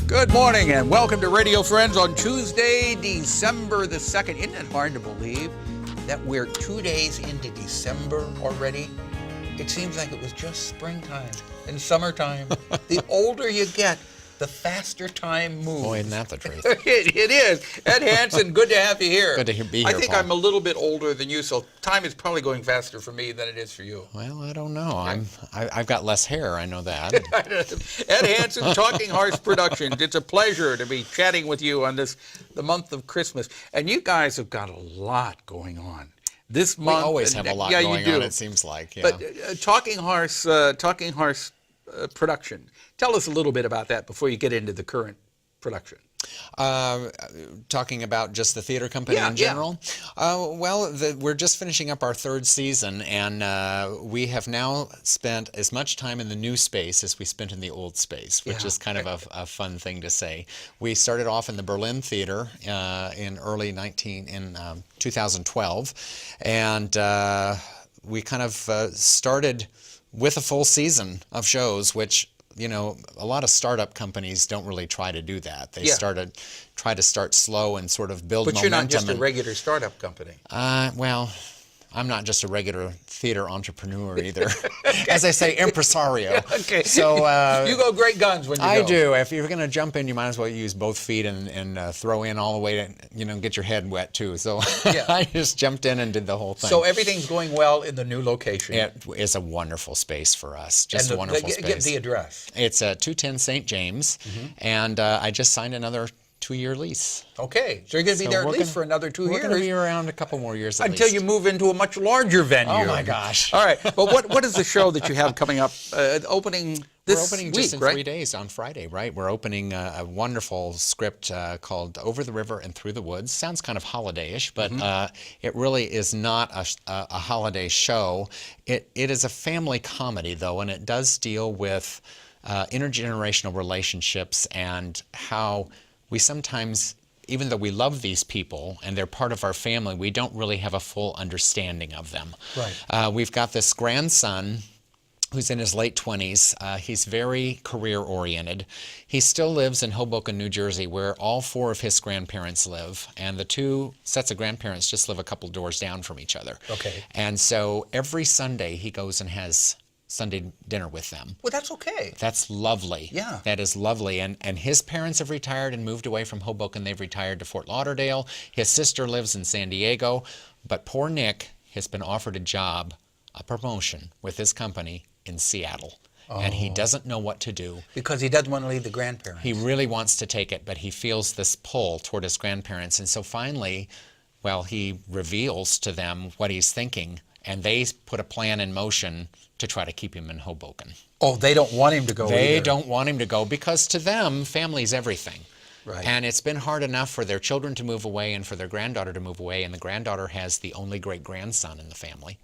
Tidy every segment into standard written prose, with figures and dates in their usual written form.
Good morning and welcome to Radio Friends on Tuesday, December the 2nd. Isn't it hard to believe that we're 2 days into December already? It seems like it was just springtime and summertime. The older you get, the faster time moves. Boy, isn't that the truth? It is. Ed Hanson, good to have you here. Good to be here, I think Paul. I'm a little bit older than you, so time is probably going faster for me than it is for you. Well, I don't know. I've got less hair, I know that. Ed Hanson, Talking Horse Productions. It's a pleasure to be chatting with you on the month of Christmas. And you guys have got a lot going on. This month, We always have a lot going on, it seems like. Yeah. But Talking Horse Production. Tell us a little bit about that before you get into the current production. Talking about just the theater company in general? We're just finishing up our third season, and we have now spent as much time in the new space as we spent in the old space, which is kind of a fun thing to say. We started off in the Berlin Theater in 2012, and we kind of started with a full season of shows, which, you know, a lot of startup companies don't really try to do that. They try to start slow and sort of build momentum. But you're not just a regular startup company. Well, I'm not just a regular theater entrepreneur either. As I say, impresario. Okay. So you go great guns when you go. I do. If you're going to jump in, you might as well use both feet and throw in all the way to, get your head wet too. So I just jumped in and did the whole thing. So everything's going well in the new location. It is a wonderful space for us. Just a wonderful space. Give the address. It's 210 St. James, and I just signed another 2-year lease. Okay, so you're going to be there at least for another 2 years. We're going to be around a couple more years at until least. you move into a much larger venue. Oh my gosh! All right, but what is the show that you have coming up? Opening this week, We're opening just in 3 days on Friday, right? We're opening a wonderful script called Over the River and Through the Woods. Sounds kind of holiday-ish, but it really is not a holiday show. It is a family comedy, though, and it does deal with intergenerational relationships and how we sometimes, even though we love these people and they're part of our family, we don't really have a full understanding of them. Right. We've got this grandson who's in his late 20s. He's very career-oriented. He still lives in Hoboken, New Jersey, where all 4 of his grandparents live, and the 2 sets of grandparents just live a couple doors down from each other. Okay. And so every Sunday he goes and has Sunday dinner with them. Well, that's okay. That's lovely. Yeah. That is lovely. And his parents have retired and moved away from Hoboken. They've retired to Fort Lauderdale. His sister lives in San Diego. But poor Nick has been offered a job, a promotion with his company in Seattle. And he doesn't know what to do. Because he doesn't want to leave the grandparents. He really wants to take it, but he feels this pull toward his grandparents. And so finally, he reveals to them what he's thinking, and they put a plan in motion to try to keep him in Hoboken. Oh, they don't want him to go They either. don't want him to go because to them, family's everything. Right. And it's been hard enough for their children to move away and for their granddaughter to move away, and the granddaughter has the only great-grandson in the family,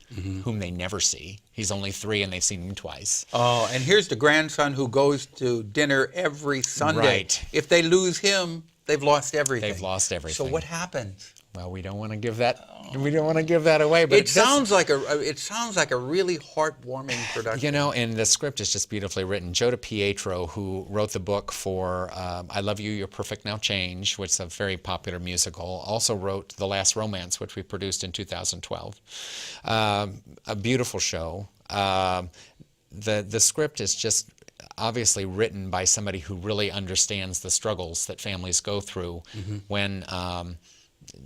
whom they never see. He's only 3 and they've seen him twice. Oh, and here's the grandson who goes to dinner every Sunday. Right. If they lose him, they've lost everything. They've lost everything. So what happens? Well, we don't want to give that. We don't want to give that away. But it sounds like a really heartwarming production. And the script is just beautifully written. Joe DiPietro, who wrote the book for "I Love You, You're Perfect Now Change," which is a very popular musical, also wrote "The Last Romance," which we produced in 2012. A beautiful show. The script is just obviously written by somebody who really understands the struggles that families go through when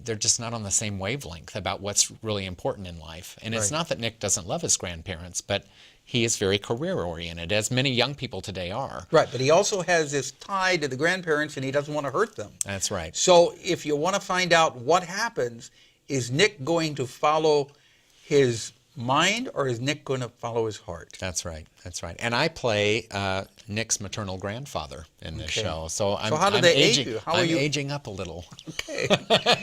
they're just not on the same wavelength about what's really important in life. And it's not that Nick doesn't love his grandparents, but he is very career-oriented, as many young people today are. Right, but he also has this tie to the grandparents, and he doesn't want to hurt them. That's right. So if you want to find out what happens, is Nick going to follow his mind, or is Nick going to follow his heart? That's right. That's right. And I play Nick's maternal grandfather in this show. So how do they age you? How are you aging up a little. Okay.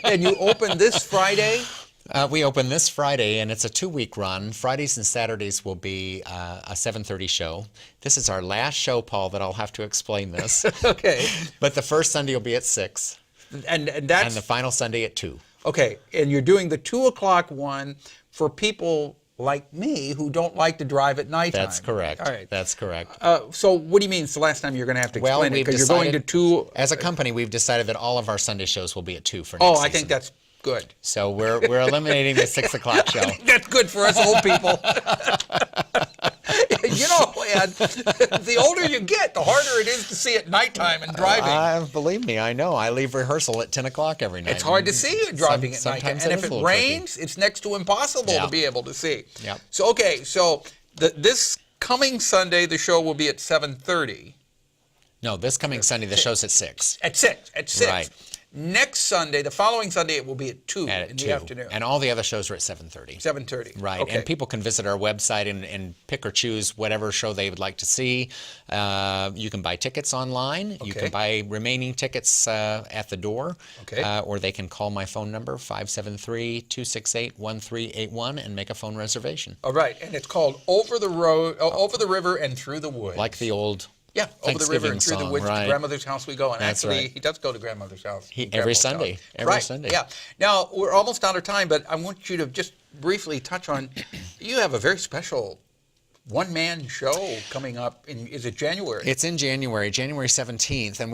And you open this Friday? We open this Friday, and it's a 2-week run. Fridays and Saturdays will be a 7:30 show. This is our last show, Paul, that I'll have to explain this. Okay. But the first Sunday will be at 6. And that's... And the final Sunday at 2. Okay. And you're doing the 2 o'clock one for people like me who don't like to drive at nighttime. That's correct. All right. That's correct. So what do you mean it's the last time you're going to have to explain it? Because you're going to 2... As a company, we've decided that all of our Sunday shows will be at 2 for next season. I think that's good. So we're eliminating the 6 o'clock show. That's good for us old people. You know, Ed, the older you get, the harder it is to see at nighttime and driving. Believe me, I know. I leave rehearsal at 10 o'clock every night. It's hard to see you driving at night. Sometimes And if it rains, it's next to impossible to be able to see. Yep. So, okay, so this coming Sunday, the show will be at 7:30. No, this coming Sunday, the show's at 6. At 6. Right. Next Sunday, the following Sunday, it will be at 2 in the afternoon. And all the other shows are at 7:30. 7:30. Right. Okay. And people can visit our website and pick or choose whatever show they would like to see. You can buy tickets online. You can buy remaining tickets at the door. Okay. Or they can call my phone number, 573-268-1381, and make a phone reservation. All right. And it's called Over the River and Through the Woods. Like the old over the river and through the woods to grandmother's house we go. And That's actually, right. he does go to grandmother's house. Every Sunday. Every Sunday. Yeah. Now, we're almost out of time, but I want you to just briefly touch on, you have a very special one-man show coming up is it January? It's in January 17th, and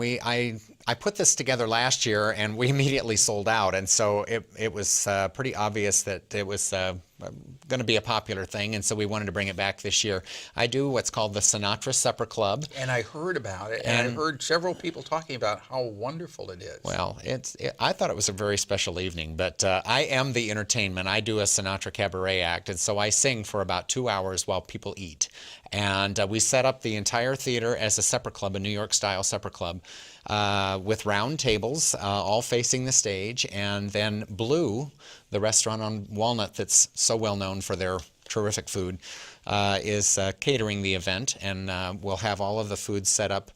I put this together last year, and we immediately sold out, and so it was pretty obvious that it was going to be a popular thing, and so we wanted to bring it back this year. I do what's called the Sinatra Supper Club. And I heard about it, and I heard several people talking about how wonderful it is. Well, I thought it was a very special evening, but I am the entertainment. I do a Sinatra cabaret act, and so I sing for about 2 hours while people eat. And we set up the entire theater as a supper club, a New York-style supper club, with round tables all facing the stage, and then Blue, the restaurant on Walnut that's so well known for their terrific food, is catering the event, and we'll have all of the food set up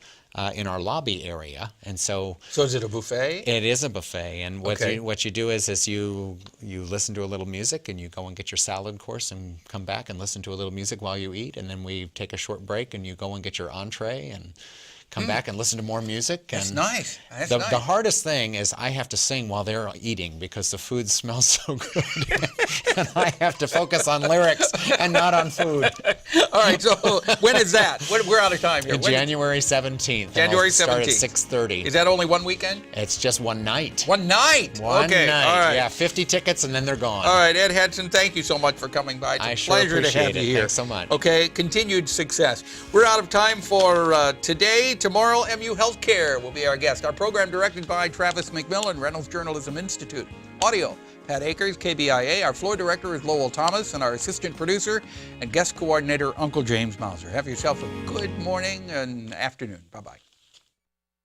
in our lobby area. And so is it a buffet? It is a buffet, and what you do is you listen to a little music, and you go and get your salad course and come back and listen to a little music while you eat, and then we take a short break and you go and get your entree and come back and listen to more music. That's and nice. The hardest thing is I have to sing while they're eating because the food smells so good. And I have to focus on lyrics and not on food. All right, so when is that? We're out of time here. January 17th. January 17th. Start at 6:30. Is that only one weekend? It's just one night. One night? One night. All right. Yeah, 50 tickets and then they're gone. All right, Ed Hanson, thank you so much for coming by. It's a pleasure to have you here. Thanks so much. Okay, continued success. We're out of time for today. Tomorrow, MU Healthcare will be our guest. Our program directed by Travis McMillan, Reynolds Journalism Institute. Audio, Pat Akers, KBIA. Our floor director is Lowell Thomas, and our assistant producer and guest coordinator, Uncle James Mauser. Have yourself a good morning and afternoon. Bye-bye.